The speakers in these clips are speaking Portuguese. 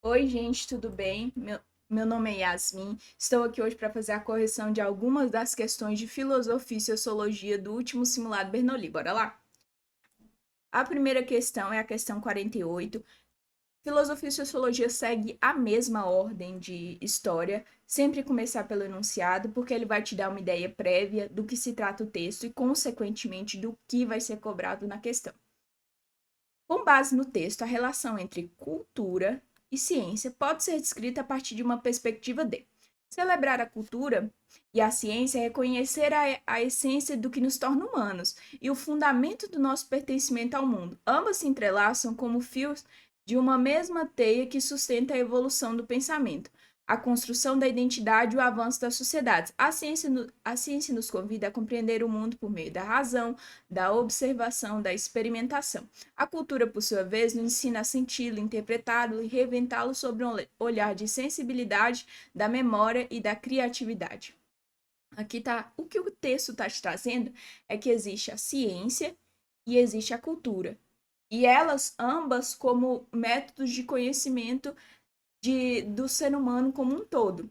Oi, gente, tudo bem? Meu nome é Yasmin. Estou aqui hoje para fazer a correção de algumas das questões de filosofia e sociologia do último simulado Bernoulli. Bora lá? A primeira questão é a questão 48. Filosofia e sociologia segue a mesma ordem de história, sempre começar pelo enunciado, porque ele vai te dar uma ideia prévia do que se trata o texto e, consequentemente, do que vai ser cobrado na questão. Com base no texto, a relação entre cultura e ciência pode ser descrita a partir de uma perspectiva de celebrar a cultura e a ciência é reconhecer a essência do que nos torna humanos e o fundamento do nosso pertencimento ao mundo. Ambas se entrelaçam como fios de uma mesma teia que sustenta a evolução do pensamento, a construção da identidade e o avanço das sociedades. A ciência nos convida a compreender o mundo por meio da razão, da observação, da experimentação. A cultura, por sua vez, nos ensina a senti-lo, interpretá-lo e reinventá-lo sobre um olhar de sensibilidade, da memória e da criatividade. Aqui tá o que o texto está te trazendo é que existe a ciência e existe a cultura. E elas ambas como métodos de conhecimento do ser humano como um todo.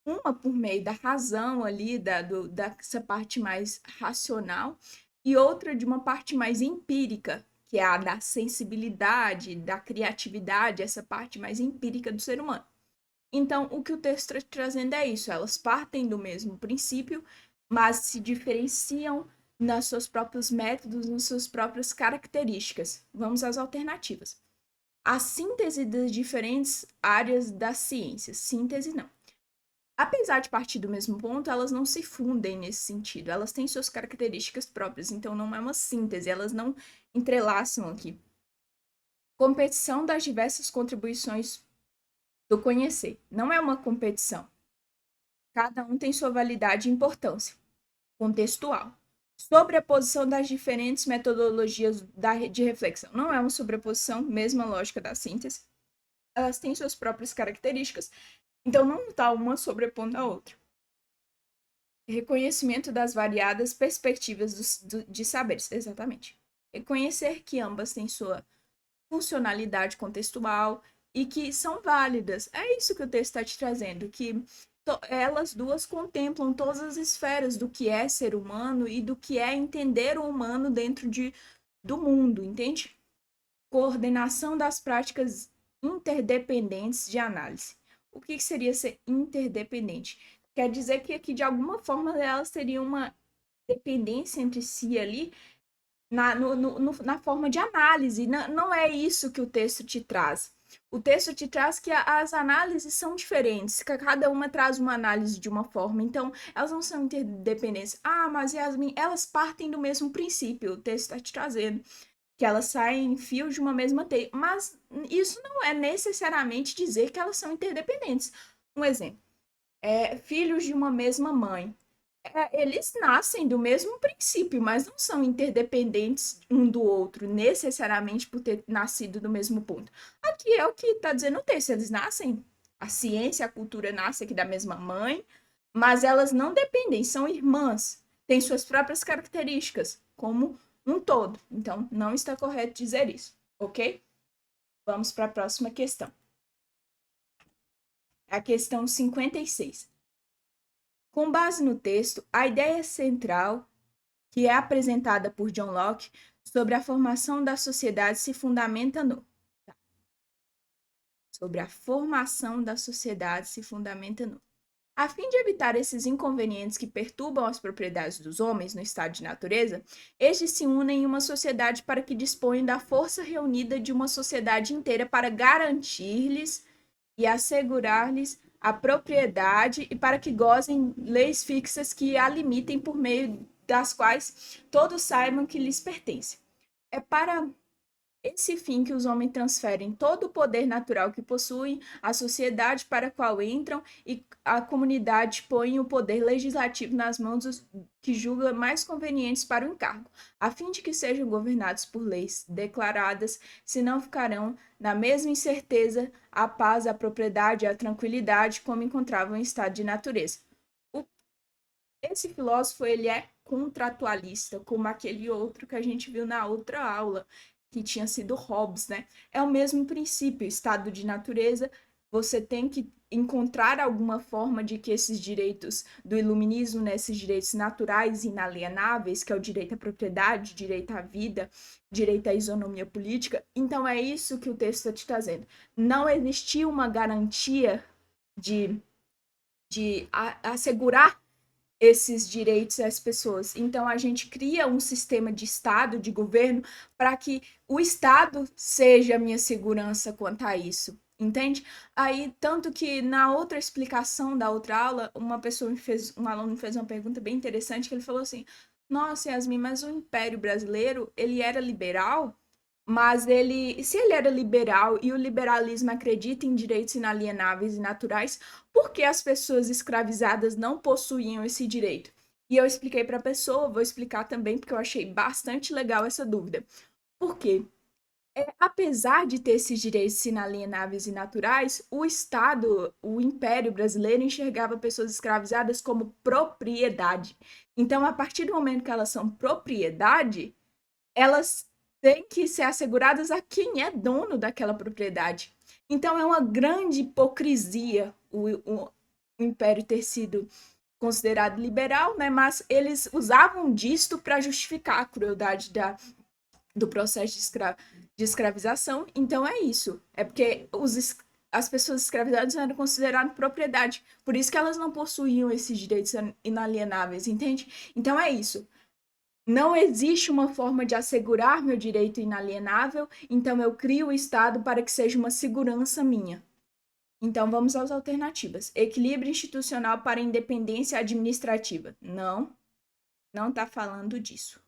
Uma por meio da razão ali, dessa parte mais racional, e outra de uma parte mais empírica, que é a da sensibilidade, da criatividade, essa parte mais empírica do ser humano. Então, o que o texto está trazendo é isso: elas partem do mesmo princípio, mas se diferenciam nos seus próprios métodos, nas suas próprias características. Vamos às alternativas. A síntese das diferentes áreas da ciência. Síntese não. Apesar de partir do mesmo ponto, elas não se fundem nesse sentido. Elas têm suas características próprias, então não é uma síntese, elas não entrelaçam aqui. Competição das diversas contribuições do conhecer. Não é uma competição. Cada um tem sua validade e importância contextual. Sobreposição das diferentes metodologias de reflexão. Não é uma sobreposição, mesma lógica da síntese. Elas têm suas próprias características, então não está uma sobrepondo a outra. Reconhecimento das variadas perspectivas de saberes, exatamente. Reconhecer que ambas têm sua funcionalidade contextual e que são válidas. É isso que o texto está te trazendo, que elas duas contemplam todas as esferas do que é ser humano e do que é entender o humano dentro do mundo, entende? Coordenação das práticas interdependentes de análise. O que seria ser interdependente? Quer dizer que aqui, de alguma forma, elas teriam uma dependência entre si ali na forma de análise. Não, não é isso que o texto te traz. O texto te traz que as análises são diferentes, que cada uma traz uma análise de uma forma, então elas não são interdependentes. Ah, mas Yasmin, elas partem do mesmo princípio, o texto está te trazendo que elas saem em fios de uma mesma teia, mas isso não é necessariamente dizer que elas são interdependentes. Um exemplo, filhos de uma mesma mãe. Eles nascem do mesmo princípio, mas não são interdependentes um do outro, necessariamente por ter nascido do mesmo ponto. Aqui é o que está dizendo o texto, eles nascem, a ciência, a cultura nasce aqui da mesma mãe, mas elas não dependem, são irmãs, têm suas próprias características, como um todo. Então, não está correto dizer isso, ok? Vamos para a próxima questão. A questão 56. Com base no texto, a ideia central que é apresentada por John Locke sobre a formação da sociedade se fundamenta no. Sobre a formação da sociedade se fundamenta no. A fim de evitar esses inconvenientes que perturbam as propriedades dos homens no estado de natureza, estes se unem em uma sociedade para que disponham da força reunida de uma sociedade inteira para garantir-lhes e assegurar-lhes a propriedade e para que gozem leis fixas que a limitem por meio das quais todos saibam que lhes pertence. É para esse fim que os homens transferem todo o poder natural que possuem à sociedade para a qual entram e a comunidade põe o poder legislativo nas mãos dos que julga mais convenientes para o encargo, a fim de que sejam governados por leis declaradas, senão ficarão na mesma incerteza, a paz, a propriedade e a tranquilidade como encontravam em estado de natureza. O Esse filósofo ele é contratualista, como aquele outro que a gente viu na outra aula, que tinha sido Hobbes, né? É o mesmo princípio, estado de natureza, você tem que encontrar alguma forma de que esses direitos do iluminismo, né, esses direitos naturais e inalienáveis, que é o direito à propriedade, direito à vida, direito à isonomia política, então é isso que o texto está te trazendo. Não existia uma garantia de assegurar esses direitos às pessoas. Então, a gente cria um sistema de Estado, de governo, para que o Estado seja a minha segurança quanto a isso. Entende? Aí, tanto que na outra explicação da outra aula, um aluno me fez uma pergunta bem interessante, que ele falou assim, nossa, Yasmin, mas o Império Brasileiro, ele era liberal? Mas se ele era liberal e o liberalismo acredita em direitos inalienáveis e naturais, por que as pessoas escravizadas não possuíam esse direito? E eu expliquei para a pessoa, vou explicar também, porque eu achei bastante legal essa dúvida. Por quê? Apesar de ter esses direitos inalienáveis e naturais, o Estado, o Império Brasileiro, enxergava pessoas escravizadas como propriedade. Então, a partir do momento que elas são propriedade, elas têm que ser asseguradas a quem é dono daquela propriedade. Então é uma grande hipocrisia o Império ter sido considerado liberal, né? Mas eles usavam disto para justificar a crueldade do processo de escravização. Então é isso. É porque as pessoas escravizadas eram consideradas propriedade. Por isso que elas não possuíam esses direitos inalienáveis, entende? Então é isso. Não existe uma forma de assegurar meu direito inalienável, então eu crio o Estado para que seja uma segurança minha. Então vamos às alternativas. Equilíbrio institucional para independência administrativa. Não está falando disso.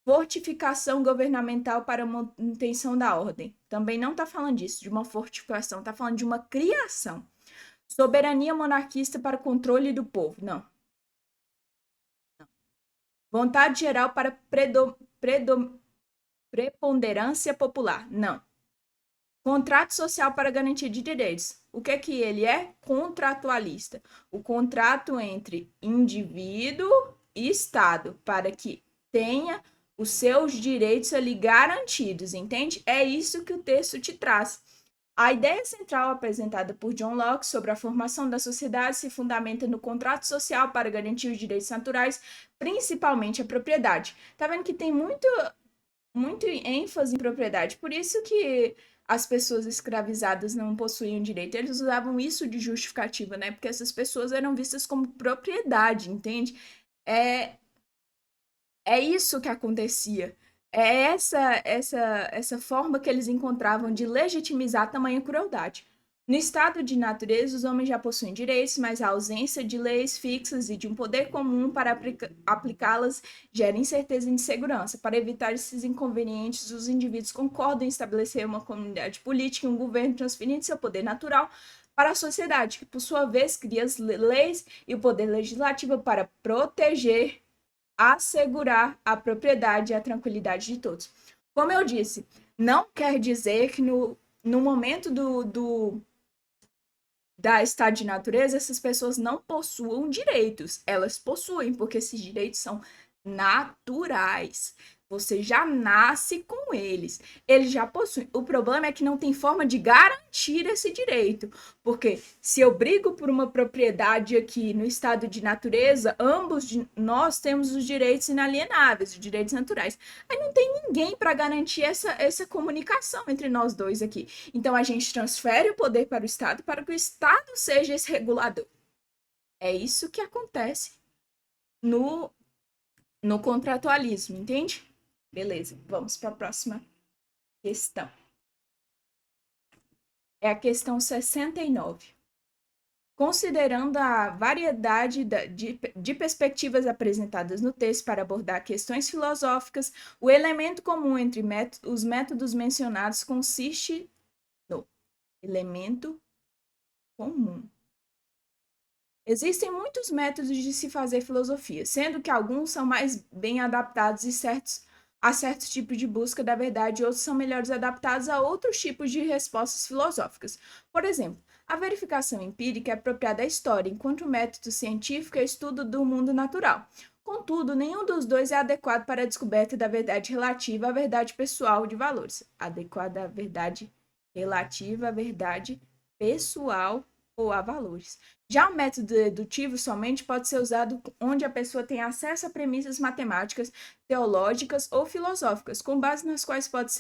Fortificação governamental para manutenção da ordem. Também não está falando disso, de uma fortificação, está falando de uma criação. Soberania monarquista para controle do povo. Não. Vontade geral para preponderância popular. Não. Contrato social para garantia de direitos. O que é que ele é? Contratualista. O contrato entre indivíduo e Estado para que tenha os seus direitos ali garantidos, entende? É isso que o texto te traz. A ideia central apresentada por John Locke sobre a formação da sociedade se fundamenta no contrato social para garantir os direitos naturais, principalmente a propriedade. Tá vendo que tem muito ênfase em propriedade, por isso que as pessoas escravizadas não possuíam direito. Eles usavam isso de justificativa, né? Porque essas pessoas eram vistas como propriedade, entende? É, é isso que acontecia. É essa forma que eles encontravam de legitimizar tamanha crueldade. No estado de natureza, os homens já possuem direitos, mas a ausência de leis fixas e de um poder comum para aplicá-las gera incerteza e insegurança. Para evitar esses inconvenientes, os indivíduos concordam em estabelecer uma comunidade política e um governo transferindo seu poder natural para a sociedade, que, por sua vez, cria as leis e o poder legislativo para proteger, assegurar a propriedade e a tranquilidade de todos. Como eu disse, não quer dizer que no momento da estado de natureza, essas pessoas não possuam direitos. Elas possuem, porque esses direitos são naturais. Você já nasce com eles. Eles já possuem. O problema é que não tem forma de garantir esse direito. Porque se eu brigo por uma propriedade aqui no estado de natureza, nós temos os direitos inalienáveis, os direitos naturais. Aí não tem ninguém para garantir essa comunicação entre nós dois aqui. Então a gente transfere o poder para o Estado para que o Estado seja esse regulador. É isso que acontece no contratualismo, entende? Beleza, vamos para a próxima questão. É a questão 69. Considerando a variedade de perspectivas apresentadas no texto para abordar questões filosóficas, o elemento comum entre os métodos mencionados consiste no elemento comum. Existem muitos métodos de se fazer filosofia, sendo que alguns são mais bem adaptados a certos tipos de busca da verdade e outros são melhores adaptados a outros tipos de respostas filosóficas. Por exemplo, a verificação empírica é apropriada à história, enquanto o método científico é o estudo do mundo natural. Contudo, nenhum dos dois é adequado para a descoberta da verdade relativa à verdade pessoal de valores. Adequada à verdade relativa à verdade pessoal ou a valores. Já o método dedutivo somente pode ser usado onde a pessoa tem acesso a premissas matemáticas, teológicas ou filosóficas, com base nas quais pode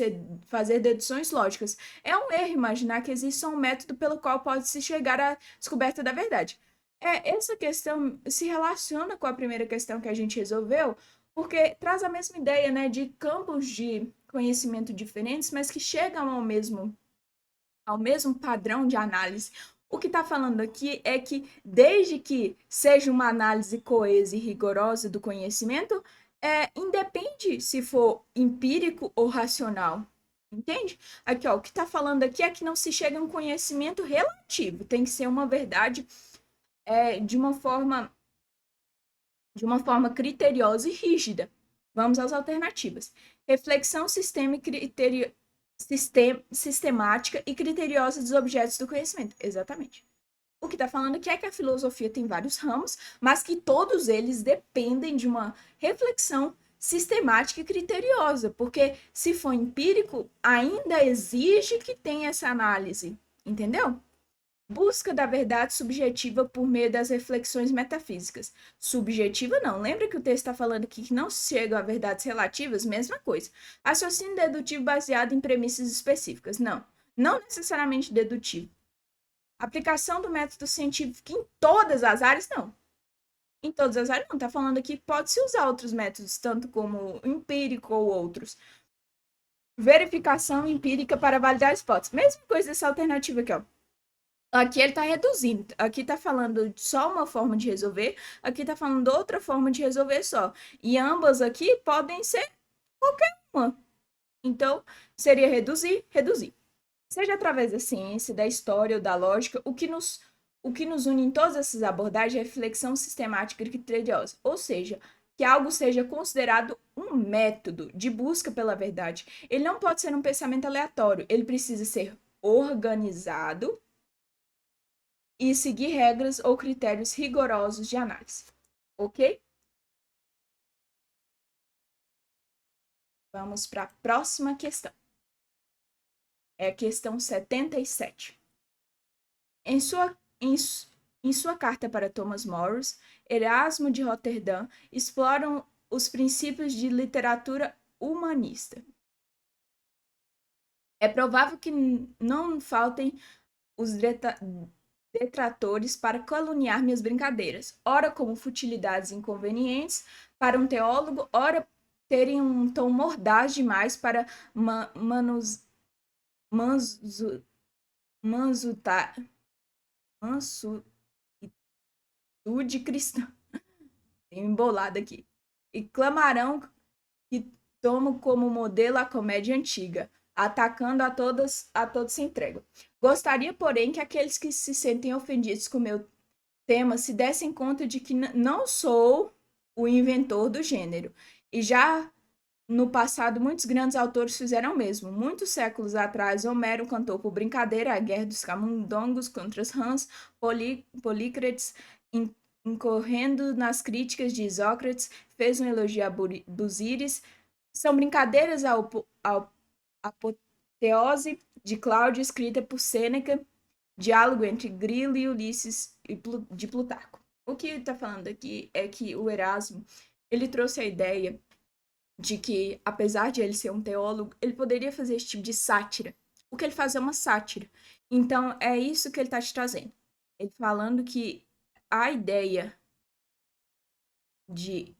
fazer deduções lógicas. É um erro imaginar que existe só um método pelo qual pode-se chegar à descoberta da verdade. Essa questão se relaciona com a primeira questão que a gente resolveu, porque traz a mesma ideia, né, de campos de conhecimento diferentes, mas que chegam ao mesmo padrão de análise. O que está falando aqui é que, desde que seja uma análise coesa e rigorosa do conhecimento, independe se for empírico ou racional. Entende? Aqui, ó, o que está falando aqui é que não se chega a um conhecimento relativo, tem que ser uma verdade de uma forma criteriosa e rígida. Vamos às alternativas. Reflexão sistemática e criteriosa dos objetos do conhecimento. Exatamente. O que está falando aqui é que a filosofia tem vários ramos, mas que todos eles dependem de uma reflexão sistemática e criteriosa, porque se for empírico, ainda exige que tenha essa análise, entendeu? Busca da verdade subjetiva por meio das reflexões metafísicas. Subjetiva não. Lembra que o texto está falando aqui que não chegam a verdades relativas? Mesma coisa. Raciocínio dedutivo baseado em premissas específicas. Não. Não necessariamente dedutivo. Aplicação do método científico em todas as áreas? Não. Em todas as áreas não. Está falando aqui que pode-se usar outros métodos, tanto como empírico ou outros. Verificação empírica para validar as hipóteses. Mesma coisa dessa alternativa aqui, ó. Aqui ele está reduzindo. Aqui está falando só uma forma de resolver. Aqui está falando outra forma de resolver só. E ambas aqui podem ser qualquer uma. Então, seria reduzir, reduzir. Seja através da ciência, da história ou da lógica, o que nos une em todas essas abordagens é reflexão sistemática e criteriosa. Ou seja, que algo seja considerado um método de busca pela verdade. Ele não pode ser um pensamento aleatório. Ele precisa ser organizado e seguir regras ou critérios rigorosos de análise. Ok? Vamos para a próxima questão. É a questão 77. Em sua carta para Thomas Morris, Erasmo de Roterdã exploram os princípios de literatura humanista. É provável que não faltem os detratores para caluniar minhas brincadeiras, ora como futilidades inconvenientes para um teólogo, ora terem um tom mordaz demais para mansutude cristã. Tenho embolado aqui. E clamarão que tomo como modelo a comédia antiga, atacando a todos sem trégua. Gostaria, porém, que aqueles que se sentem ofendidos com o meu tema se dessem conta de que não sou o inventor do gênero. E já no passado, muitos grandes autores fizeram o mesmo. Muitos séculos atrás, Homero cantou por brincadeira a guerra dos camundongos contra os rãs, Polícrates, incorrendo nas críticas de Isócrates, fez um elogio a Busíris. São brincadeiras à apoteose de Cláudio, escrita por Sêneca, diálogo entre Grilo e Ulisses de Plutarco. O que está falando aqui é que o Erasmo ele trouxe a ideia de que, apesar de ele ser um teólogo, ele poderia fazer esse tipo de sátira. O que ele faz é uma sátira. Então, é isso que ele está te trazendo. Ele falando que a ideia de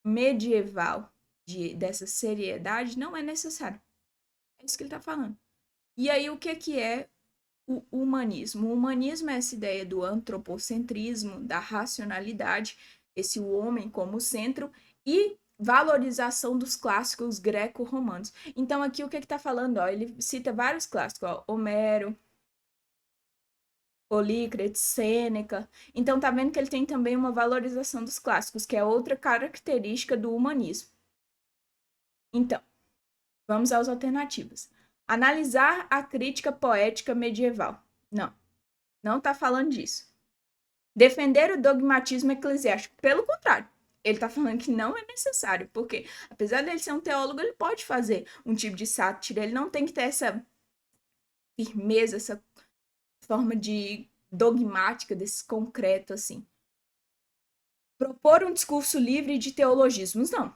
medieval, dessa seriedade, não é necessário. É isso que ele está falando. E aí, o que é o humanismo? O humanismo é essa ideia do antropocentrismo, da racionalidade, esse o homem como centro, e valorização dos clássicos greco-romanos. Então, aqui o que está falando? Ó, ele cita vários clássicos, ó, Homero, Polícrates, Sêneca. Então, tá vendo que ele tem também uma valorização dos clássicos, que é outra característica do humanismo. Então, vamos às alternativas. Analisar a crítica poética medieval. Não está falando disso. Defender o dogmatismo eclesiástico. Pelo contrário, Ele tá falando que não é necessário, porque apesar dele ser um teólogo, ele pode fazer um tipo de sátira, ele não tem que ter essa firmeza, essa forma de dogmática desse concreto assim. Propor um discurso livre de teologismos, não.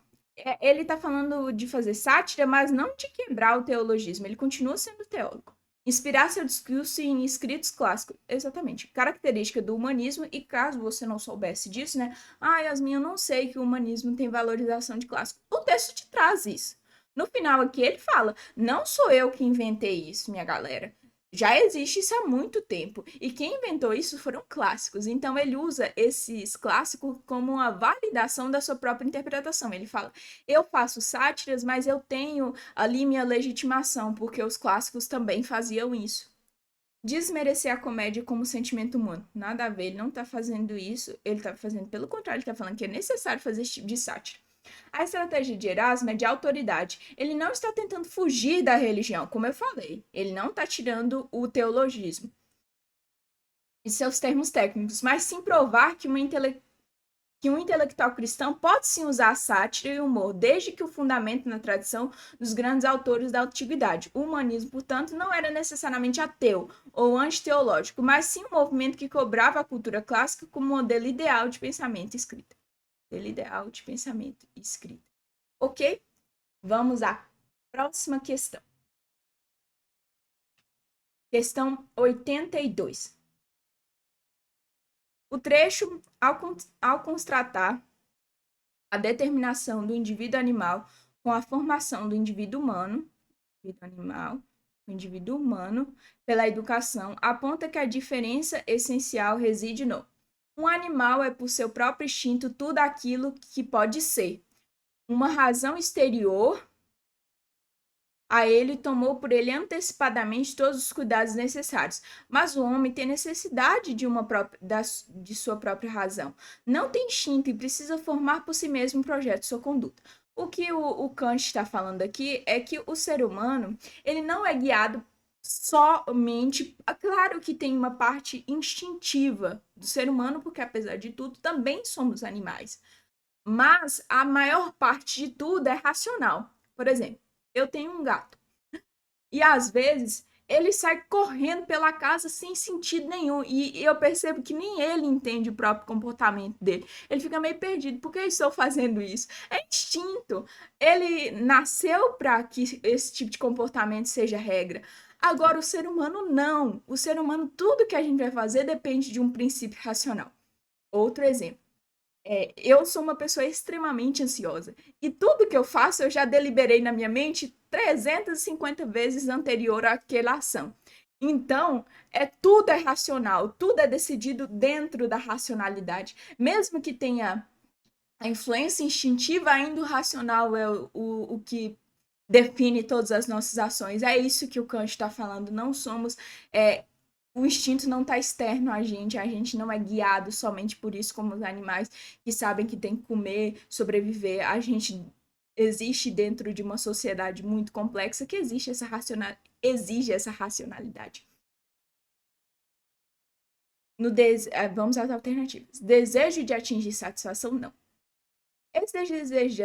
Ele está falando de fazer sátira, mas não de quebrar o teologismo. Ele continua sendo teólogo. Inspirar seu discurso em escritos clássicos. Exatamente. Característica do humanismo, e caso você não soubesse disso, né? Ah, Yasmin, eu não sei que o humanismo tem valorização de clássico. O texto te traz isso. No final aqui ele fala: não sou eu que inventei isso, minha galera. Já existe isso há muito tempo. E quem inventou isso foram clássicos. Então ele usa esses clássicos como uma validação da sua própria interpretação. Ele fala: eu faço sátiras, mas eu tenho ali minha legitimação, porque os clássicos também faziam isso. Desmerecer a comédia como sentimento humano. Nada a ver, ele não está fazendo isso. Ele está fazendo pelo contrário, ele está falando que é necessário fazer esse tipo de sátira. A estratégia de Erasmo é de autoridade. Ele não está tentando fugir da religião, como eu falei. Ele não está tirando o teologismo e seus termos técnicos, mas sim provar que um intelectual cristão pode sim usar a sátira e o humor, desde que o fundamento na tradição dos grandes autores da antiguidade. O humanismo, portanto, não era necessariamente ateu ou antiteológico, mas sim um movimento que cobrava a cultura clássica como modelo ideal de pensamento e escrita. Modelo ideal de pensamento e escrita. Ok? Vamos à próxima questão. Questão 82. O trecho, ao constatar a determinação do indivíduo animal com a formação do indivíduo humano pela educação, aponta que a diferença essencial reside no: um animal é, por seu próprio instinto, tudo aquilo que pode ser. Uma razão exterior a ele tomou por ele antecipadamente todos os cuidados necessários. Mas o homem tem necessidade de sua própria razão. Não tem instinto e precisa formar por si mesmo um projeto de sua conduta. O que o Kant está falando aqui é que o ser humano ele não é guiado somente. Claro que tem uma parte instintiva do ser humano, porque apesar de tudo, também somos animais. Mas a maior parte de tudo é racional. Por exemplo, eu tenho um gato. E às vezes ele sai correndo pela casa sem sentido nenhum. E eu percebo que nem ele entende o próprio comportamento dele. Ele fica meio perdido. Por que eu estou fazendo isso? É instinto. Ele nasceu para que esse tipo de comportamento seja regra. Agora, o ser humano não. O ser humano, tudo que a gente vai fazer depende de um princípio racional. Outro exemplo. Eu sou uma pessoa extremamente ansiosa. E tudo que eu faço, eu já deliberei na minha mente 350 vezes anterior àquela ação. Então, tudo é racional, tudo é decidido dentro da racionalidade. Mesmo que tenha a influência instintiva, ainda o racional é o que define todas as nossas ações. É isso que o Kant está falando. Não somos o instinto não está externo a gente não é guiado somente por isso, como os animais que sabem que tem que comer, sobreviver. A gente existe dentro de uma sociedade muito complexa que exige essa racionalidade. Vamos às alternativas. Desejo de atingir satisfação, não. Esse desejo de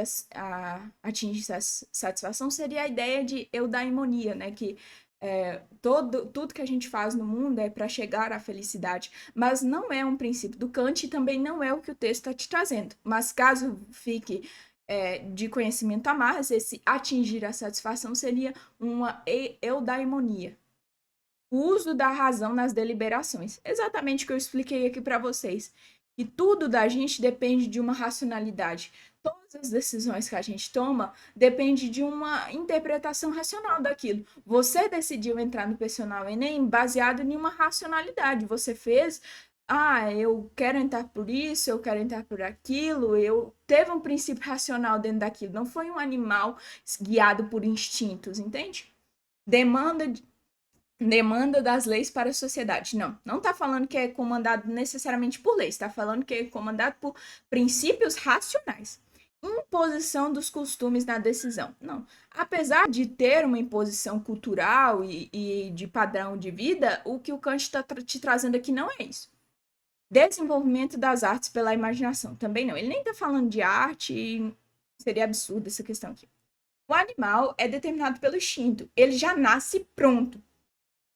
atingir satisfação seria a ideia de eudaimonia, né? Que tudo que a gente faz no mundo é para chegar à felicidade, mas não é um princípio do Kant e também não é o que o texto está te trazendo. Mas caso fique de conhecimento a mais, esse atingir a satisfação seria uma eudaimonia. O uso da razão nas deliberações. Exatamente o que eu expliquei aqui para vocês. E tudo da gente depende de uma racionalidade. Todas as decisões que a gente toma depende de uma interpretação racional daquilo. Você decidiu entrar no personal Enem baseado em uma racionalidade. Você fez, eu quero entrar por isso, eu quero entrar por aquilo. Eu teve um princípio racional dentro daquilo. Não foi um animal guiado por instintos, entende? Demanda das leis para a sociedade. Não está falando que é comandado necessariamente por leis, está falando que é comandado por princípios racionais. Imposição dos costumes na decisão. Não. Apesar de ter uma imposição cultural e de padrão de vida, o que o Kant está te trazendo aqui não é isso. Desenvolvimento das artes pela imaginação. Também não. Ele nem está falando de arte, seria absurdo essa questão aqui. O animal é determinado pelo instinto. Ele já nasce pronto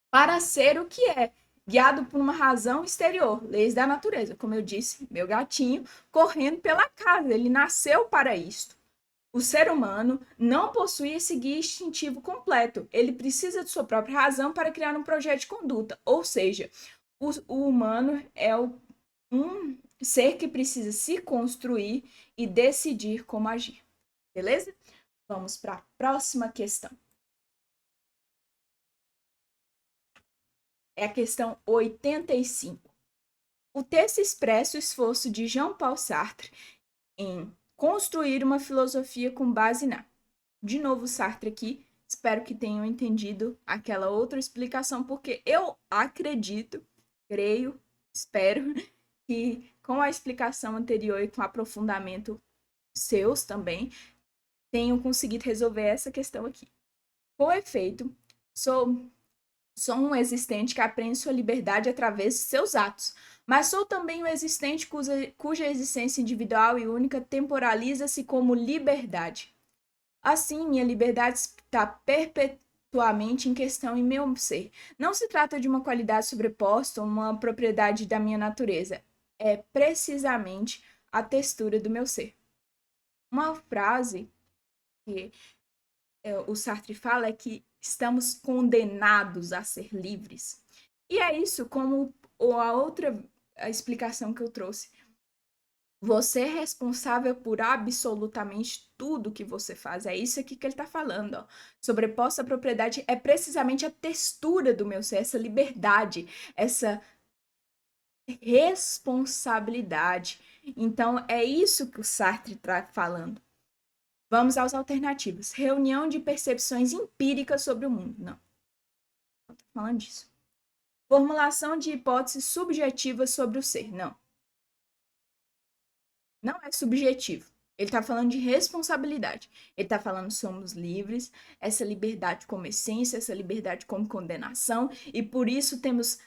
para ser o que é, guiado por uma razão exterior, leis da natureza. Como eu disse, meu gatinho correndo pela casa, ele nasceu para isto. O ser humano não possui esse guia instintivo completo. Ele precisa de sua própria razão para criar um projeto de conduta. Ou seja, o humano é um ser que precisa se construir e decidir como agir. Beleza? Vamos para a próxima questão. É a questão 85. O texto expressa o esforço de Jean-Paul Sartre em construir uma filosofia com base na. De novo, Sartre aqui. Espero que tenham entendido aquela outra explicação, porque eu acredito, creio, espero que com a explicação anterior e com o aprofundamento seus também, tenham conseguido resolver essa questão aqui. Com efeito, sou um existente que aprende sua liberdade através de seus atos, mas sou também um existente cuja existência individual e única temporaliza-se como liberdade. Assim, minha liberdade está perpetuamente em questão em meu ser. Não se trata de uma qualidade sobreposta ou uma propriedade da minha natureza. É precisamente a textura do meu ser. Uma frase que o Sartre fala é que estamos condenados a ser livres. E é isso, como a outra explicação que eu trouxe. Você é responsável por absolutamente tudo que você faz. É isso aqui que ele está falando. Ó. Sobreposta à propriedade é precisamente a textura do meu ser, essa liberdade, essa responsabilidade. Então, é isso que o Sartre está falando. Vamos às alternativas. Reunião de percepções empíricas sobre o mundo. Não estou falando disso. Formulação de hipóteses subjetivas sobre o ser. Não. Não é subjetivo. Ele está falando de responsabilidade. Ele está falando somos livres, essa liberdade como essência, essa liberdade como condenação, e por isso temos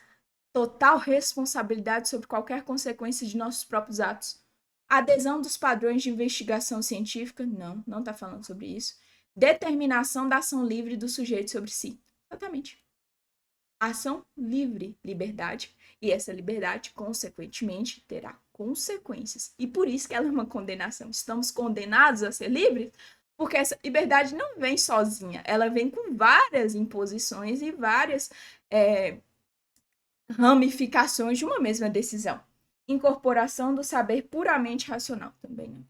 total responsabilidade sobre qualquer consequência de nossos próprios atos. Adesão dos padrões de investigação científica, não está falando sobre isso. Determinação da ação livre do sujeito sobre si. Exatamente. Ação livre, liberdade, e essa liberdade, consequentemente, terá consequências. E por isso que ela é uma condenação. Estamos condenados a ser livres, porque essa liberdade não vem sozinha, ela vem com várias imposições e várias ramificações de uma mesma decisão. Incorporação do saber puramente racional também. Né?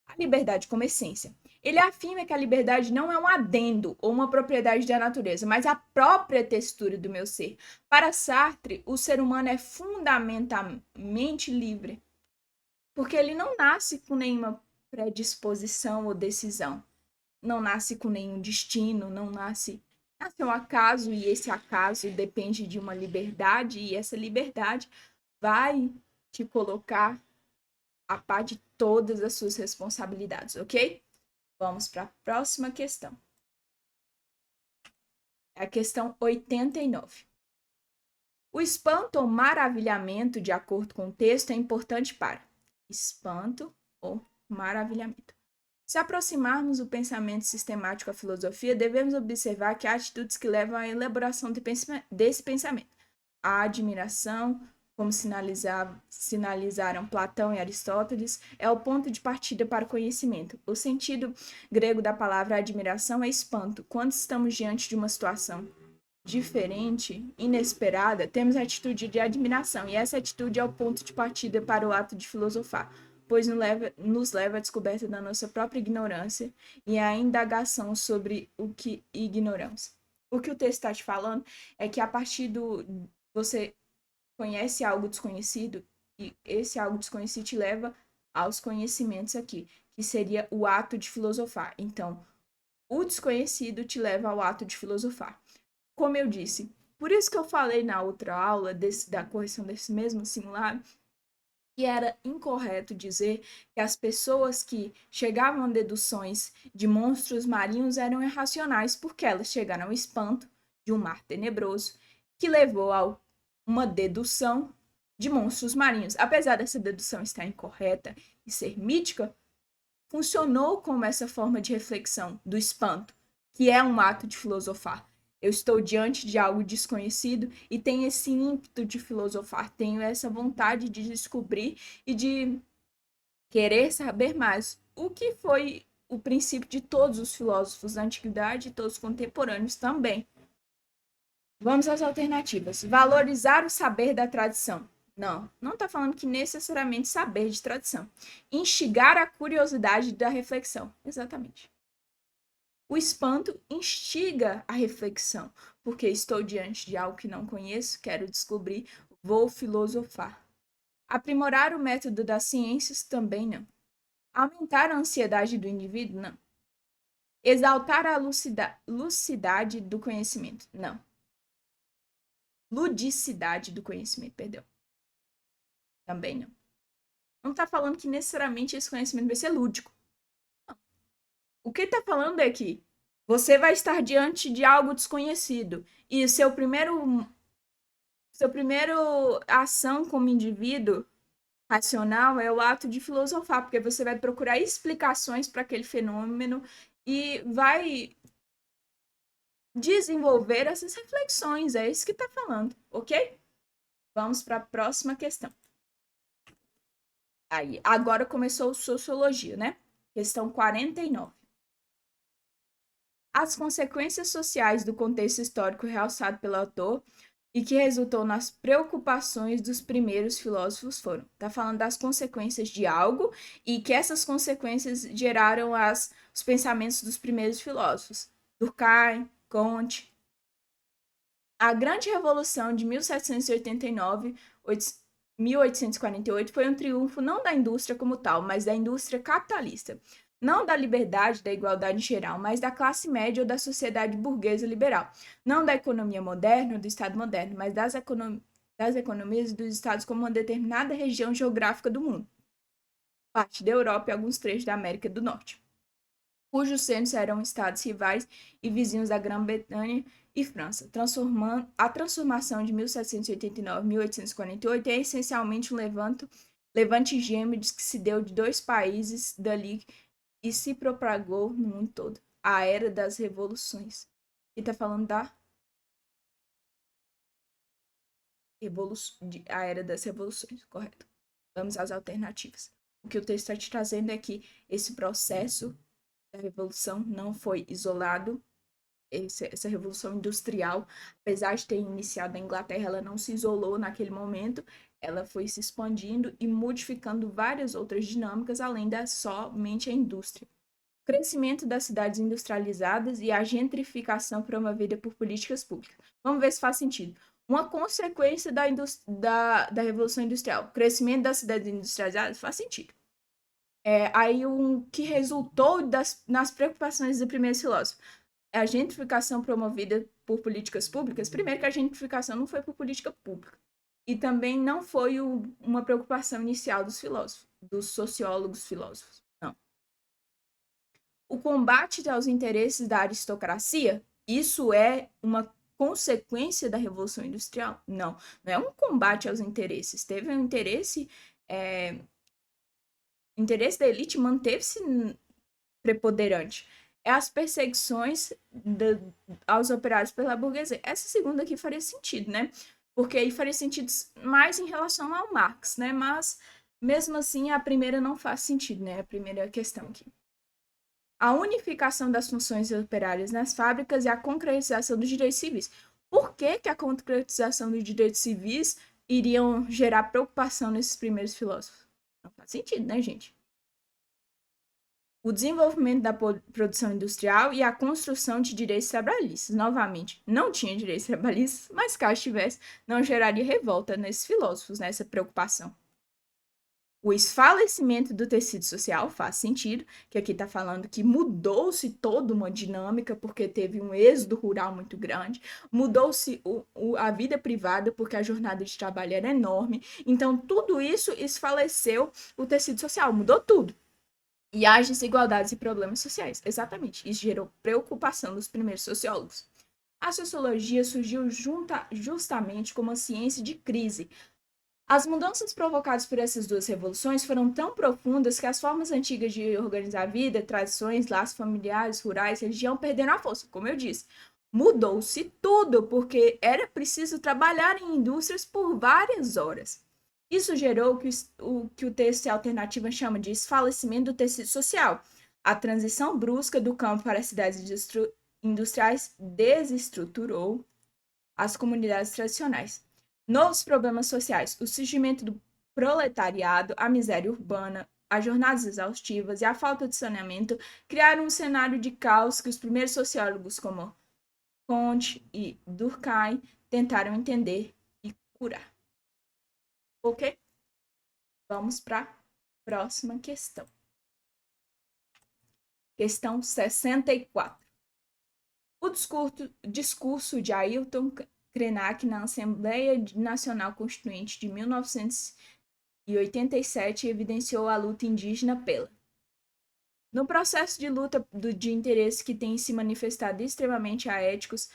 A liberdade como essência. Ele afirma que a liberdade não é um adendo ou uma propriedade da natureza, mas a própria textura do meu ser. Para Sartre, o ser humano é fundamentalmente livre, porque ele não nasce com nenhuma predisposição ou decisão, não nasce com nenhum destino, não nasce um acaso, e esse acaso depende de uma liberdade, e essa liberdade vai te colocar a par de todas as suas responsabilidades, ok? Vamos para a próxima questão. É a questão 89. O espanto ou maravilhamento, de acordo com o texto, é importante para espanto ou maravilhamento. Se aproximarmos o pensamento sistemático à filosofia, devemos observar que há atitudes que levam à elaboração desse pensamento. A admiração, como sinalizaram Platão e Aristóteles, é o ponto de partida para o conhecimento. O sentido grego da palavra admiração é espanto. Quando estamos diante de uma situação diferente, inesperada, temos a atitude de admiração, e essa atitude é o ponto de partida para o ato de filosofar, pois nos leva à descoberta da nossa própria ignorância e à indagação sobre o que ignoramos. O que o texto está te falando é que a partir do... você conhece algo desconhecido e esse algo desconhecido te leva aos conhecimentos aqui, que seria o ato de filosofar. Então, o desconhecido te leva ao ato de filosofar. Como eu disse, por isso que eu falei na outra aula da correção desse mesmo simulado, que era incorreto dizer que as pessoas que chegavam a deduções de monstros marinhos eram irracionais, porque elas chegaram ao espanto de um mar tenebroso, que levou a uma dedução de monstros marinhos. Apesar dessa dedução estar incorreta e ser mítica, funcionou como essa forma de reflexão do espanto, que é um ato de filosofar. Eu estou diante de algo desconhecido e tenho esse ímpeto de filosofar, tenho essa vontade de descobrir e de querer saber mais. O que foi o princípio de todos os filósofos da antiguidade e todos os contemporâneos também. Vamos às alternativas. Valorizar o saber da tradição. Não está falando que necessariamente saber de tradição. Instigar a curiosidade da reflexão. Exatamente. O espanto instiga a reflexão, porque estou diante de algo que não conheço, quero descobrir, vou filosofar. Aprimorar o método das ciências também não. Aumentar a ansiedade do indivíduo? Não. Exaltar a lucidade do conhecimento? Não. Ludicidade do conhecimento, perdão. Também não. Não está falando que necessariamente esse conhecimento vai ser lúdico. Não. O que está falando é que você vai estar diante de algo desconhecido e seu primeiro ação como indivíduo racional é o ato de filosofar, porque você vai procurar explicações para aquele fenômeno e vai desenvolver essas reflexões. É isso que está falando, ok? Vamos para a próxima questão. Aí, agora começou sociologia, né? Questão 49. As consequências sociais do contexto histórico realçado pelo autor e que resultou nas preocupações dos primeiros filósofos foram. Tá falando das consequências de algo e que essas consequências geraram os pensamentos dos primeiros filósofos. Durkheim, Comte. A Grande Revolução de 1789, 1848 foi um triunfo não da indústria como tal, mas da indústria capitalista. Não da liberdade, da igualdade em geral, mas da classe média ou da sociedade burguesa liberal. Não da economia moderna ou do Estado moderno, mas das economias dos estados como uma determinada região geográfica do mundo. Parte da Europa e alguns trechos da América do Norte, cujos centros eram estados rivais e vizinhos da Grã-Bretanha e França. A transformação de 1789 a 1848 é essencialmente um levante gêmeo que se deu de dois países dali e se propagou no mundo todo. A Era das Revoluções. E tá falando da a Era das Revoluções, correto. Vamos às alternativas. O que o texto está te trazendo é que esse processo da revolução não foi isolado. Essa revolução industrial, apesar de ter iniciado na Inglaterra, ela não se isolou naquele momento, ela foi se expandindo e modificando várias outras dinâmicas, além da somente a indústria. O crescimento das cidades industrializadas e a gentrificação promovida por políticas públicas. Vamos ver se faz sentido. Uma consequência da Revolução Industrial. O crescimento das cidades industrializadas faz sentido. Aí, que resultou nas preocupações do primeiro filósofo. A gentrificação promovida por políticas públicas. Primeiro que a gentrificação não foi por política pública. E também não foi uma preocupação inicial dos filósofos, dos sociólogos filósofos. Não. O combate aos interesses da aristocracia, isso é uma consequência da Revolução Industrial? Não é um combate aos interesses. Teve um interesse, o interesse da elite manteve-se preponderante. É as perseguições aos operários pela burguesia. Essa segunda aqui faria sentido, né? Porque aí faria sentido mais em relação ao Marx, né? Mas, mesmo assim, a primeira não faz sentido, né? A primeira questão aqui. A unificação das funções operárias nas fábricas e a concretização dos direitos civis. Por que a concretização dos direitos civis iriam gerar preocupação nesses primeiros filósofos? Não faz sentido, né, gente? O desenvolvimento da produção industrial e a construção de direitos trabalhistas. Novamente, não tinha direitos trabalhistas, mas caso tivesse, não geraria revolta nesses filósofos, nessa preocupação. O esfalecimento do tecido social faz sentido, que aqui está falando que mudou-se toda uma dinâmica, porque teve um êxodo rural muito grande, mudou-se a vida privada, porque a jornada de trabalho era enorme, então tudo isso esfaleceu o tecido social, mudou tudo. E as desigualdades e problemas sociais. Exatamente. Isso gerou preocupação dos primeiros sociólogos. A sociologia surgiu justamente como uma ciência de crise, As mudanças provocadas por essas duas revoluções foram tão profundas que as formas antigas de organizar a vida, tradições, laços familiares, rurais, religião perderam a força, como eu disse. Mudou-se tudo porque era preciso trabalhar em indústrias por várias horas. Isso gerou o que o texto alternativa chama de esfalecimento do tecido social. A transição brusca do campo para as cidades industriais desestruturou as comunidades tradicionais. Novos problemas sociais: o surgimento do proletariado, a miséria urbana, as jornadas exaustivas e a falta de saneamento criaram um cenário de caos que os primeiros sociólogos como Comte e Durkheim tentaram entender e curar. Ok? Vamos para a próxima questão. Questão 64. O discurso de Ailton Krenak na Assembleia Nacional Constituinte de 1987 evidenciou a luta indígena pela. No processo de luta de interesses que tem se manifestado extremamente aéticos,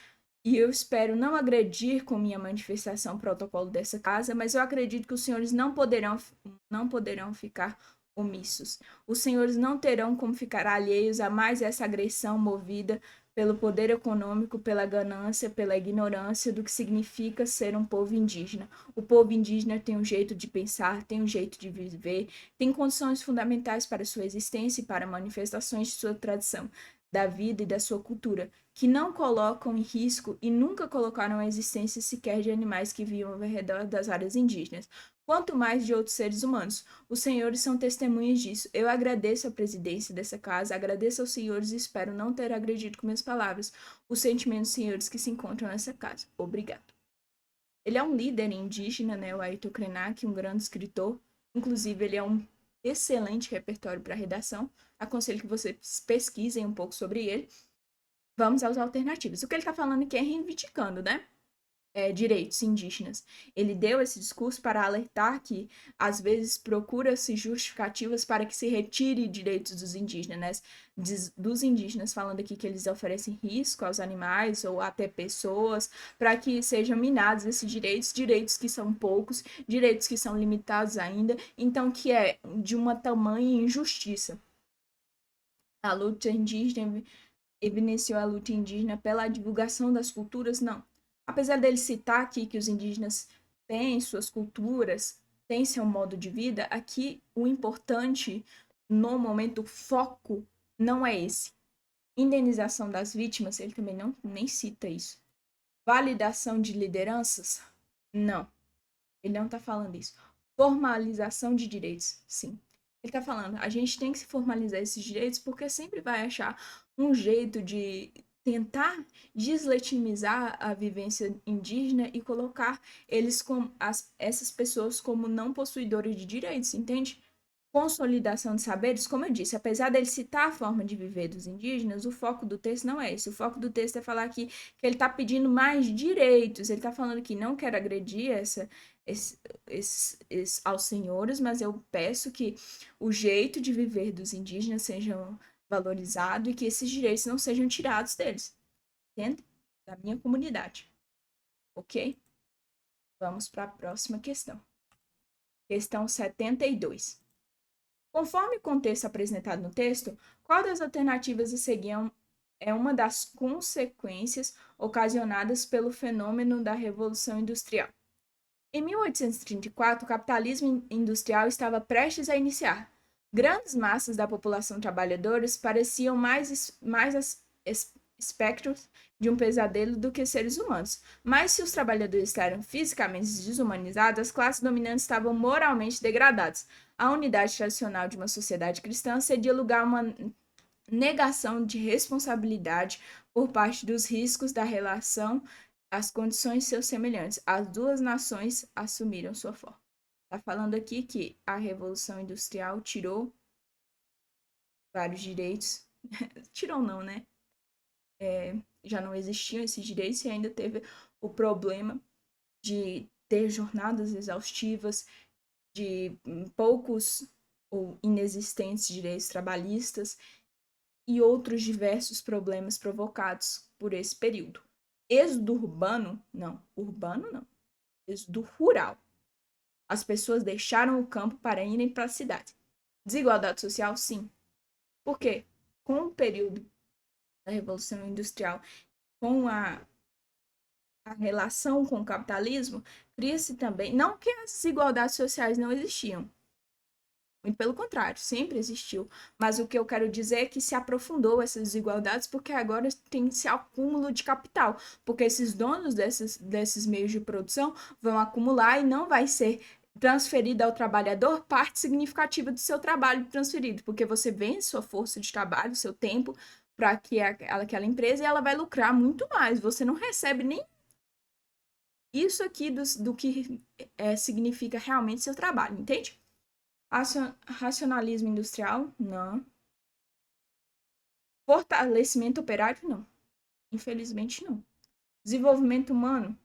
e eu espero não agredir com minha manifestação protocolo dessa casa, mas eu acredito que os senhores não poderão ficar omissos. Os senhores não terão como ficar alheios a mais essa agressão movida pelo poder econômico, pela ganância, pela ignorância do que significa ser um povo indígena. O povo indígena tem um jeito de pensar, tem um jeito de viver, tem condições fundamentais para sua existência e para manifestações de sua tradição, da vida e da sua cultura, que não colocam em risco e nunca colocaram a existência sequer de animais que vivam ao redor das áreas indígenas, quanto mais de outros seres humanos. Os senhores são testemunhas disso. Eu agradeço a presidência dessa casa, agradeço aos senhores e espero não ter agredido com minhas palavras os sentimentos dos senhores que se encontram nessa casa. Obrigado. Ele é um líder indígena, né, o Ailton Krenak, um grande escritor. Inclusive, ele é um excelente repertório para redação. Aconselho que vocês pesquisem um pouco sobre ele. Vamos às alternativas. O que ele está falando aqui é reivindicando, né? Direitos indígenas. Ele deu esse discurso para alertar que, às vezes, procura-se justificativas para que se retire direitos dos indígenas, dos indígenas, falando aqui que eles oferecem risco aos animais ou até pessoas, para que sejam minados esses direitos, direitos que são poucos, direitos que são limitados ainda, então que é de uma tamanha injustiça. A luta indígena evidenciou a luta indígena pela divulgação das culturas? Não. Apesar dele citar aqui que os indígenas têm suas culturas, têm seu modo de vida, aqui o importante, no momento, o foco não é esse. Indenização das vítimas, ele também não nem cita isso. Validação de lideranças? Não. Ele não está falando isso. Formalização de direitos? Sim. Ele está falando, a gente tem que se formalizar esses direitos porque sempre vai achar um jeito de tentar deslegitimizar a vivência indígena e colocar eles como essas pessoas como não possuidores de direitos, entende? Consolidação de saberes, como eu disse, apesar dele citar a forma de viver dos indígenas, o foco do texto não é esse. O foco do texto é falar aqui que ele está pedindo mais direitos. Ele está falando que não quer agredir aos senhores, mas eu peço que o jeito de viver dos indígenas seja valorizado e que esses direitos não sejam tirados deles. Entende? Da minha comunidade. Ok? Vamos para a próxima questão. Questão 72. Conforme o contexto apresentado no texto, qual das alternativas a seguir é uma das consequências ocasionadas pelo fenômeno da Revolução Industrial? Em 1834, o capitalismo industrial estava prestes a iniciar. Grandes massas da população trabalhadora pareciam mais espectros de um pesadelo do que seres humanos. Mas se os trabalhadores estavam fisicamente desumanizados, as classes dominantes estavam moralmente degradadas. A unidade tradicional de uma sociedade cristã cedia lugar a uma negação de responsabilidade por parte dos riscos da relação às condições de seus semelhantes. As duas nações assumiram sua forma. Está falando aqui que a Revolução Industrial tirou vários direitos. Tirou não, né? Já não existiam esses direitos e ainda teve o problema de ter jornadas exaustivas, de poucos ou inexistentes direitos trabalhistas e outros diversos problemas provocados por esse período. Êxodo urbano, não. Urbano, não. Êxodo rural. As pessoas deixaram o campo para irem para a cidade. Desigualdade social, sim. Por quê? Com o período da Revolução Industrial, com a relação com o capitalismo, cria-se também, não que as desigualdades sociais não existiam, muito pelo contrário, sempre existiu. Mas o que eu quero dizer é que se aprofundou essas desigualdades porque agora tem esse acúmulo de capital. Porque esses donos desses meios de produção vão acumular e não vai ser transferida ao trabalhador parte significativa do seu trabalho transferido. Porque você vende sua força de trabalho, seu tempo para aquela empresa e ela vai lucrar muito mais. Você não recebe nem isso aqui do que significa realmente seu trabalho, entende? Racionalismo industrial? Não. Fortalecimento operário? Não. Infelizmente, não. Desenvolvimento humano?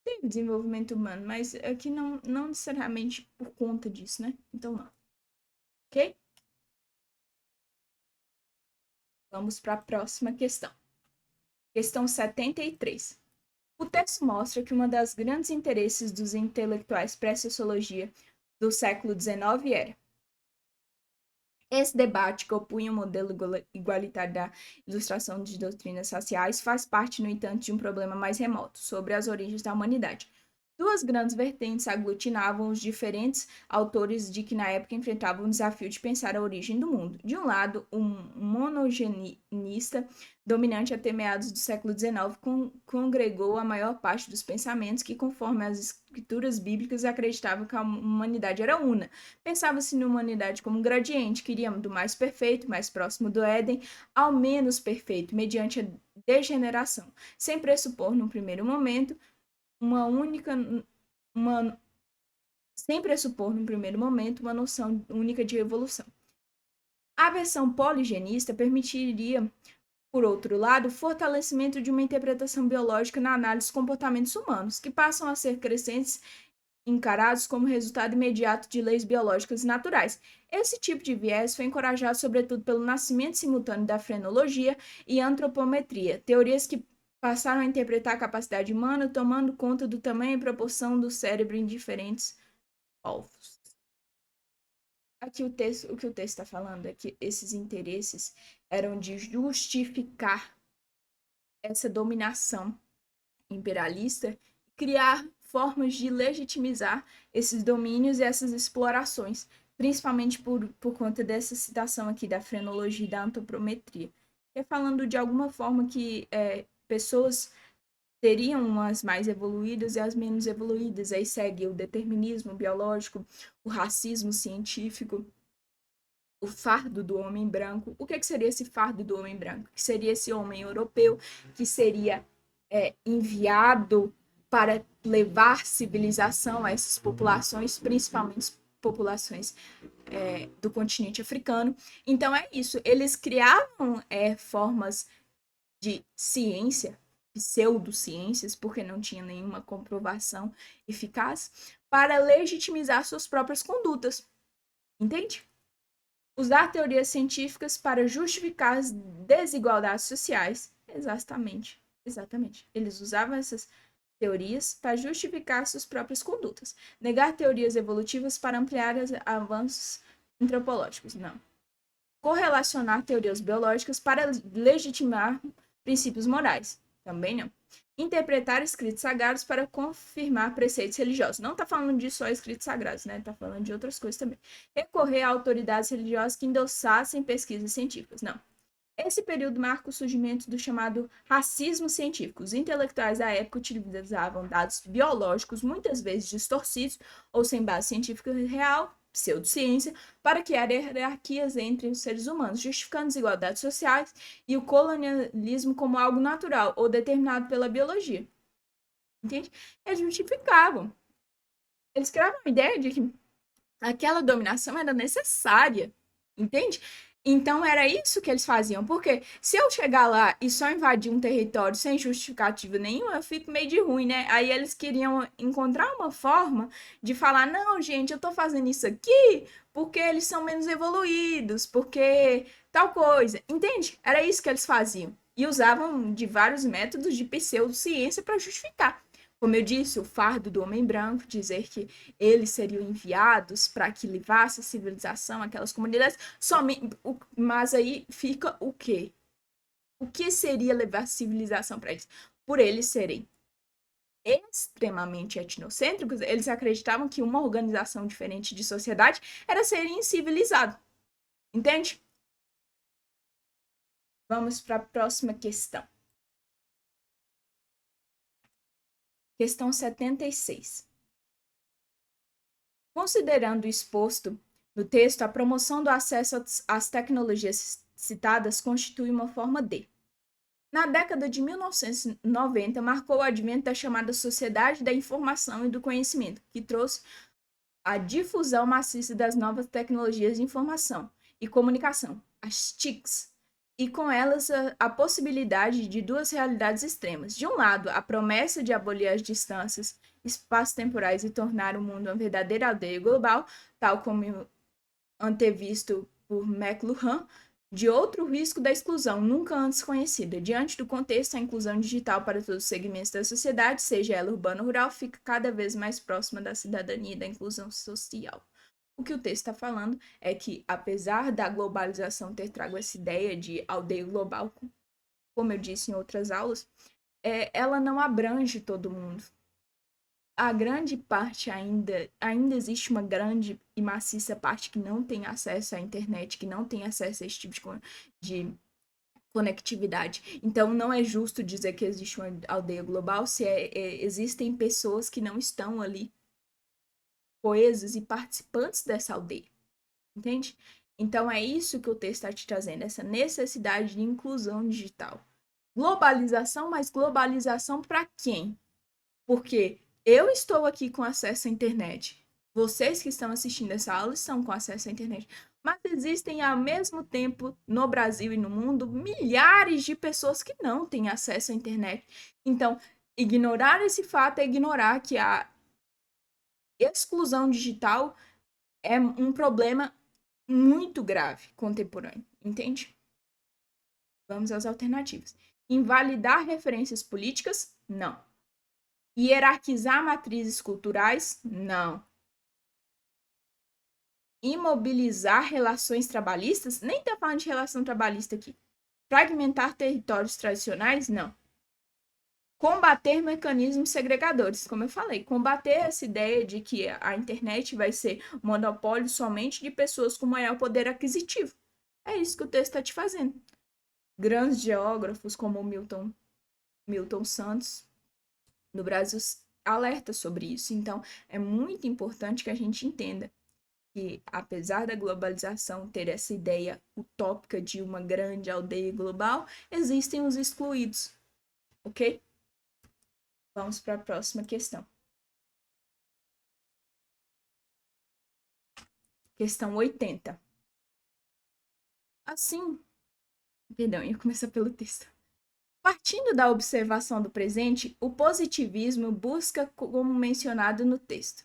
Teve desenvolvimento humano, mas aqui não necessariamente por conta disso, né? Então, não. Ok? Vamos para a próxima questão. Questão 73. O texto mostra que uma das grandes interesses dos intelectuais pré-sociologia do século XIX era esse debate que opunha o modelo igualitário da ilustração de doutrinas raciais faz parte, no entanto, de um problema mais remoto, sobre as origens da humanidade. Duas grandes vertentes aglutinavam os diferentes autores de que na época enfrentavam o desafio de pensar a origem do mundo. De um lado, um monogenista dominante até meados do século XIX congregou a maior parte dos pensamentos que, conforme as escrituras bíblicas, acreditavam que a humanidade era una. Pensava-se na humanidade como um gradiente, que iria do mais perfeito, mais próximo do Éden, ao menos perfeito, mediante a degeneração, sem pressupor, no primeiro momento, uma noção única de evolução. A versão poligenista permitiria, por outro lado, o fortalecimento de uma interpretação biológica na análise dos comportamentos humanos, que passam a ser crescentes encarados como resultado imediato de leis biológicas naturais. Esse tipo de viés foi encorajado sobretudo pelo nascimento simultâneo da frenologia e antropometria, teorias que passaram a interpretar a capacidade humana tomando conta do tamanho e proporção do cérebro em diferentes povos. Aqui o que o texto está falando é que esses interesses eram de justificar essa dominação imperialista, criar formas de legitimizar esses domínios e essas explorações, principalmente por conta dessa citação aqui da frenologia e da antropometria. É falando de alguma forma que pessoas teriam as mais evoluídas e as menos evoluídas. Aí segue o determinismo biológico, o racismo científico, o fardo do homem branco. O que seria esse fardo do homem branco? Que seria esse homem europeu que seria enviado para levar civilização a essas populações, principalmente populações do continente africano. Então é isso, eles criavam formas de ciência, pseudociências, porque não tinha nenhuma comprovação eficaz, para legitimizar suas próprias condutas. Entende? Usar teorias científicas para justificar as desigualdades sociais. Exatamente. Eles usavam essas teorias para justificar suas próprias condutas. Negar teorias evolutivas para ampliar os avanços antropológicos. Não. Correlacionar teorias biológicas para legitimar princípios morais. Também não. Interpretar escritos sagrados para confirmar preceitos religiosos. Não está falando de só escritos sagrados, né? Está falando de outras coisas também. Recorrer a autoridades religiosas que endossassem pesquisas científicas. Não. Esse período marca o surgimento do chamado racismo científico. Os intelectuais da época utilizavam dados biológicos, muitas vezes distorcidos ou sem base científica real, pseudociência, para criar hierarquias entre os seres humanos, justificando desigualdades sociais e o colonialismo como algo natural ou determinado pela biologia. Entende? Eles justificavam. Eles criavam a ideia de que aquela dominação era necessária. Entende? Então era isso que eles faziam, porque se eu chegar lá e só invadir um território sem justificativa nenhuma, eu fico meio de ruim, né? Aí eles queriam encontrar uma forma de falar: não, gente, eu tô fazendo isso aqui porque eles são menos evoluídos, porque tal coisa, entende? Era isso que eles faziam. E usavam de vários métodos de pseudociência para justificar. Como eu disse, o fardo do homem branco, dizer que eles seriam enviados para que levasse a civilização àquelas comunidades, somente, mas aí fica o quê? O que seria levar civilização para eles? Por eles serem extremamente etnocêntricos, eles acreditavam que uma organização diferente de sociedade era ser incivilizado. Entende? Vamos para a próxima questão. Questão 76. Considerando o exposto no texto, a promoção do acesso às tecnologias citadas constitui uma forma de. Na década de 1990, marcou o advento da chamada Sociedade da Informação e do Conhecimento, que trouxe a difusão maciça das novas tecnologias de informação e comunicação, as TICs, e com elas a possibilidade de duas realidades extremas. De um lado, a promessa de abolir as distâncias espaço-temporais e tornar o mundo uma verdadeira aldeia global, tal como antevisto por McLuhan, de outro risco da exclusão nunca antes conhecida. Diante do contexto, a inclusão digital para todos os segmentos da sociedade, seja ela urbana ou rural, fica cada vez mais próxima da cidadania e da inclusão social. O que o texto está falando é que, apesar da globalização ter trago essa ideia de aldeia global, como eu disse em outras aulas, ela não abrange todo mundo. A grande parte ainda existe uma grande e maciça parte que não tem acesso à internet, que não tem acesso a esse tipo de conectividade. Então, não é justo dizer que existe uma aldeia global se existem pessoas que não estão ali coesas e participantes dessa aldeia, entende? Então, é isso que o texto está te trazendo, essa necessidade de inclusão digital. Globalização, mas globalização para quem? Porque eu estou aqui com acesso à internet. Vocês que estão assistindo essa aula estão com acesso à internet. Mas existem, ao mesmo tempo, no Brasil e no mundo, milhares de pessoas que não têm acesso à internet. Então, ignorar esse fato é ignorar que a exclusão digital é um problema muito grave contemporâneo, entende? Vamos às alternativas. Invalidar referências políticas? Não. Hierarquizar matrizes culturais? Não. Imobilizar relações trabalhistas? Nem tá falando de relação trabalhista aqui. Fragmentar territórios tradicionais? Não. Combater mecanismos segregadores, como eu falei, combater essa ideia de que a internet vai ser monopólio somente de pessoas com maior poder aquisitivo. É isso que o texto está te fazendo. Grandes geógrafos como Milton Santos no Brasil alerta sobre isso. Então, é muito importante que a gente entenda que, apesar da globalização ter essa ideia utópica de uma grande aldeia global, existem os excluídos, ok? Vamos para a próxima questão. Questão 80. Assim, perdão, ia começar pelo texto. Partindo da observação do presente, o positivismo busca como mencionado no texto.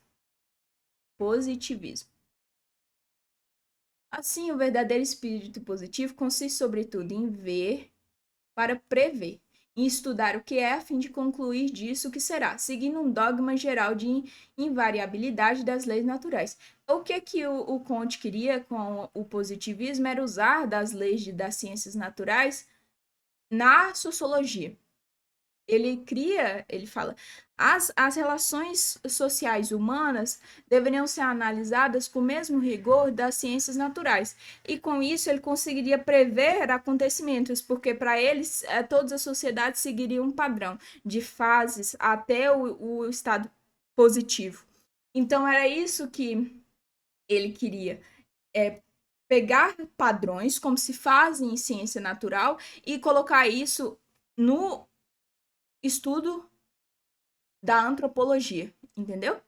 Positivismo. Assim, o verdadeiro espírito positivo consiste, sobretudo, em ver para prever, em estudar o que é a fim de concluir disso o que será, seguindo um dogma geral de invariabilidade das leis naturais. O que o Comte queria com o positivismo era usar das leis das ciências naturais na sociologia. Ele fala, as relações sociais humanas deveriam ser analisadas com o mesmo rigor das ciências naturais. E com isso ele conseguiria prever acontecimentos, porque para eles todas as sociedades seguiriam um padrão de fases até o estado positivo. Então era isso que ele queria, pegar padrões, como se faz em ciência natural, e colocar isso no estudo da antropologia, entendeu?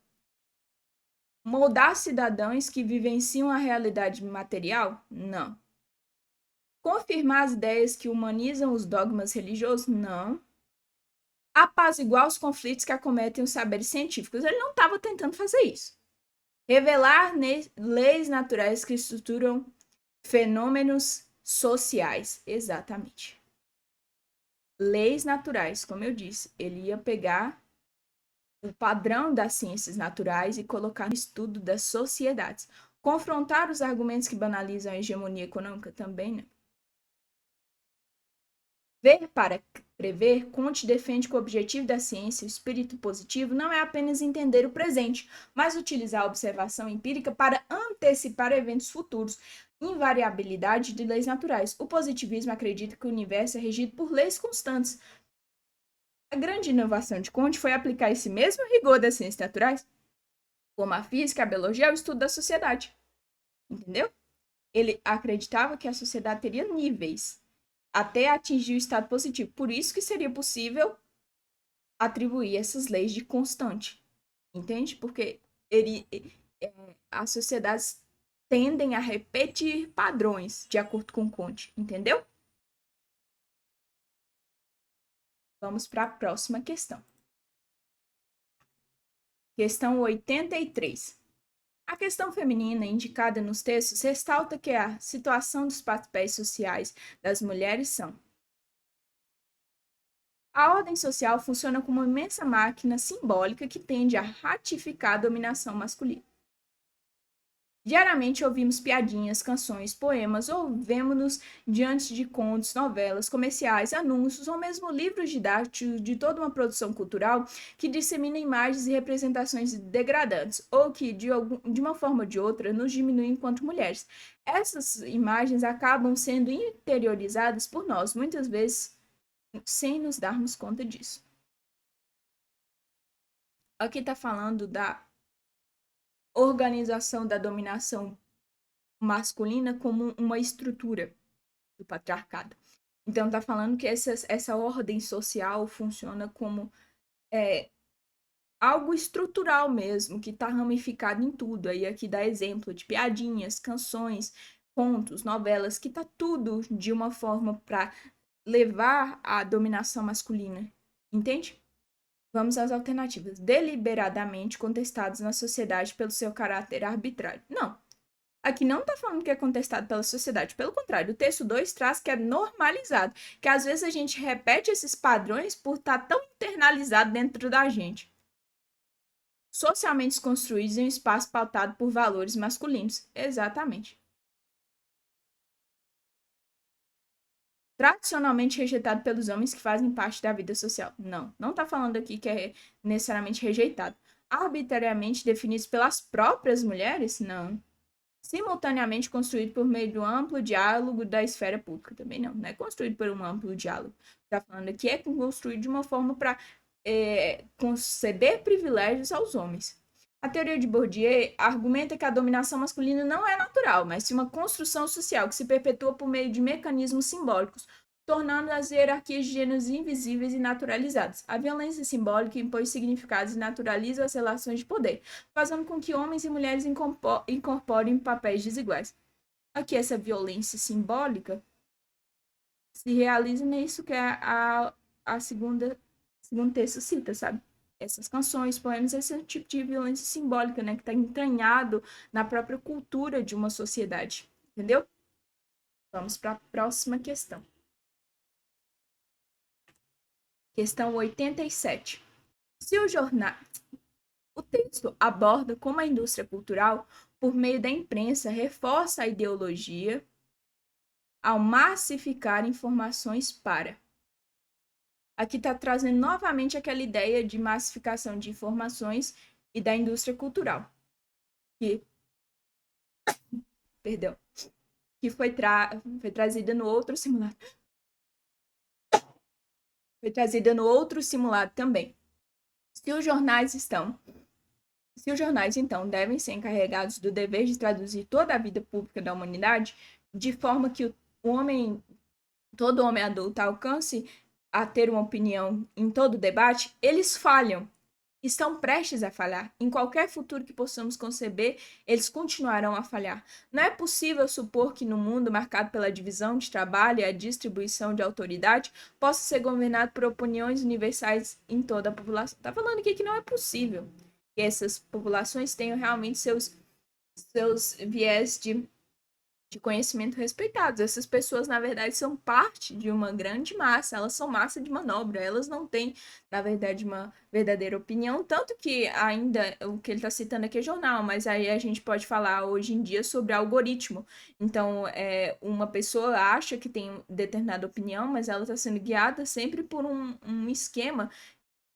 Moldar cidadãos que vivenciam a realidade material? Não. Confirmar as ideias que humanizam os dogmas religiosos? Não. Apaziguar os conflitos que acometem os saberes científicos? Ele não estava tentando fazer isso. Revelar leis naturais que estruturam fenômenos sociais? Exatamente. Leis naturais, como eu disse, ele ia pegar o padrão das ciências naturais e colocar no estudo das sociedades. Confrontar os argumentos que banalizam a hegemonia econômica também, né? Ver para prever, Conte defende que o objetivo da ciência, o espírito positivo, não é apenas entender o presente, mas utilizar a observação empírica para antecipar eventos futuros, invariabilidade de leis naturais. O positivismo acredita que o universo é regido por leis constantes. A grande inovação de Conte foi aplicar esse mesmo rigor das ciências naturais, como a física, a biologia, ao estudo da sociedade. Entendeu? Ele acreditava que a sociedade teria níveis até atingir o estado positivo. Por isso que seria possível atribuir essas leis de constante. Entende? Porque as sociedades tendem a repetir padrões, de acordo com Conte. Entendeu? Vamos para a próxima questão. Questão 83. A questão feminina indicada nos textos ressalta que a situação dos papéis sociais das mulheres são: a ordem social funciona como uma imensa máquina simbólica que tende a ratificar a dominação masculina. Diariamente ouvimos piadinhas, canções, poemas ou vemos-nos diante de contos, novelas, comerciais, anúncios ou mesmo livros didáticos de toda uma produção cultural que dissemina imagens e representações degradantes ou que, de uma forma ou de outra, nos diminuem enquanto mulheres. Essas imagens acabam sendo interiorizadas por nós, muitas vezes sem nos darmos conta disso. Aqui está falando da organização da dominação masculina como uma estrutura do patriarcado. Então, está falando que essa ordem social funciona como algo estrutural mesmo, que está ramificado em tudo. Aí aqui dá exemplo de piadinhas, canções, contos, novelas, que está tudo de uma forma para levar à dominação masculina. Entende? Vamos às alternativas. Deliberadamente contestados na sociedade pelo seu caráter arbitrário. Não. Aqui não está falando que é contestado pela sociedade. Pelo contrário, o texto 2 traz que é normalizado. Que às vezes a gente repete esses padrões por estar tão internalizado dentro da gente. Socialmente construídos em um espaço pautado por valores masculinos. Exatamente. Tradicionalmente rejeitado pelos homens que fazem parte da vida social. Não está falando aqui que é necessariamente rejeitado. Arbitrariamente definidos pelas próprias mulheres? Não. Simultaneamente construído por meio do amplo diálogo da esfera pública? Também não é construído por um amplo diálogo. Está falando aqui é construído de uma forma para conceder privilégios aos homens. A teoria de Bourdieu argumenta que a dominação masculina não é natural, mas sim uma construção social que se perpetua por meio de mecanismos simbólicos, tornando as hierarquias de gêneros invisíveis e naturalizadas. A violência simbólica impõe significados e naturaliza as relações de poder, fazendo com que homens e mulheres incorporem papéis desiguais. Aqui, essa violência simbólica se realiza nisso que é a segundo texto cita, sabe? Essas canções, poemas, esse tipo de violência simbólica, né? Que está entranhado na própria cultura de uma sociedade. Entendeu? Vamos para a próxima questão. Questão 87. Se o texto aborda como a indústria cultural, por meio da imprensa, reforça a ideologia ao massificar informações para. Aqui está trazendo novamente aquela ideia de massificação de informações e da indústria cultural, que foi trazida no outro simulado. Foi trazida no outro simulado também. Se os jornais, então, devem ser encarregados do dever de traduzir toda a vida pública da humanidade, de forma que todo homem adulto alcance a ter uma opinião em todo debate, eles falham. Estão prestes a falhar. Em qualquer futuro que possamos conceber, eles continuarão a falhar. Não é possível supor que no mundo marcado pela divisão de trabalho e a distribuição de autoridade possa ser governado por opiniões universais em toda a população. Está falando aqui que não é possível que essas populações tenham realmente seus viés de de conhecimento respeitados. Essas pessoas, na verdade, são parte de uma grande massa, elas são massa de manobra, elas não têm, na verdade, uma verdadeira opinião, tanto que ainda o que ele está citando aqui é jornal, mas aí a gente pode falar hoje em dia sobre algoritmo. Então, uma pessoa acha que tem determinada opinião, mas ela está sendo guiada sempre por um esquema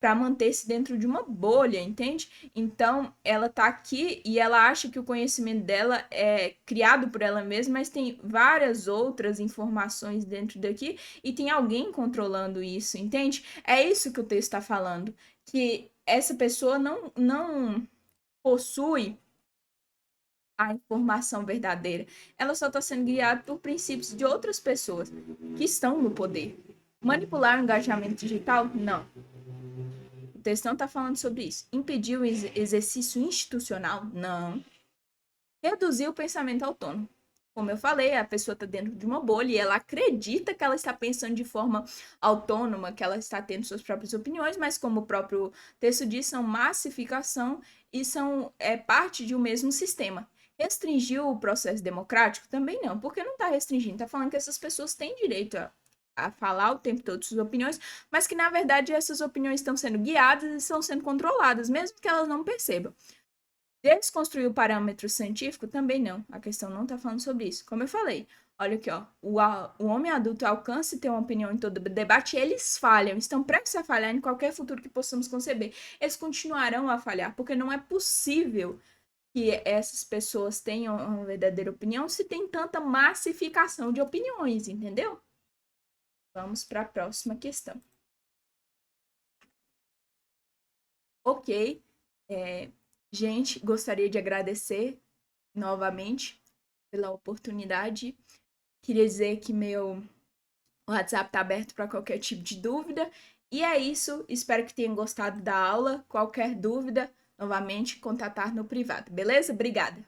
para manter-se dentro de uma bolha, entende? Então, ela tá aqui e ela acha que o conhecimento dela é criado por ela mesma, mas tem várias outras informações dentro daqui e tem alguém controlando isso, entende? É isso que o texto está falando, que essa pessoa não possui a informação verdadeira. Ela só está sendo guiada por princípios de outras pessoas que estão no poder. Manipular o engajamento digital? Não. O texto não está falando sobre isso. Impedir o exercício institucional? Não. Reduzir o pensamento autônomo. Como eu falei, a pessoa está dentro de uma bolha e ela acredita que ela está pensando de forma autônoma, que ela está tendo suas próprias opiniões, mas como o próprio texto diz, são massificação e são parte de um mesmo sistema. Restringiu o processo democrático? Também não, porque não está restringindo, está falando que essas pessoas têm direito a falar o tempo todo suas opiniões, mas que na verdade essas opiniões estão sendo guiadas e estão sendo controladas, mesmo que elas não percebam. Desconstruir o parâmetro científico? Também não. A questão não está falando sobre isso. Como eu falei, olha aqui, ó. O homem adulto alcança ter uma opinião em todo debate e eles falham, estão prestes a falhar em qualquer futuro que possamos conceber. Eles continuarão a falhar, porque não é possível que essas pessoas tenham uma verdadeira opinião se tem tanta massificação de opiniões, entendeu? Vamos para a próxima questão. Ok. Gente, gostaria de agradecer novamente pela oportunidade. Queria dizer que meu WhatsApp está aberto para qualquer tipo de dúvida. E é isso. Espero que tenham gostado da aula. Qualquer dúvida, novamente, contatar no privado. Beleza? Obrigada.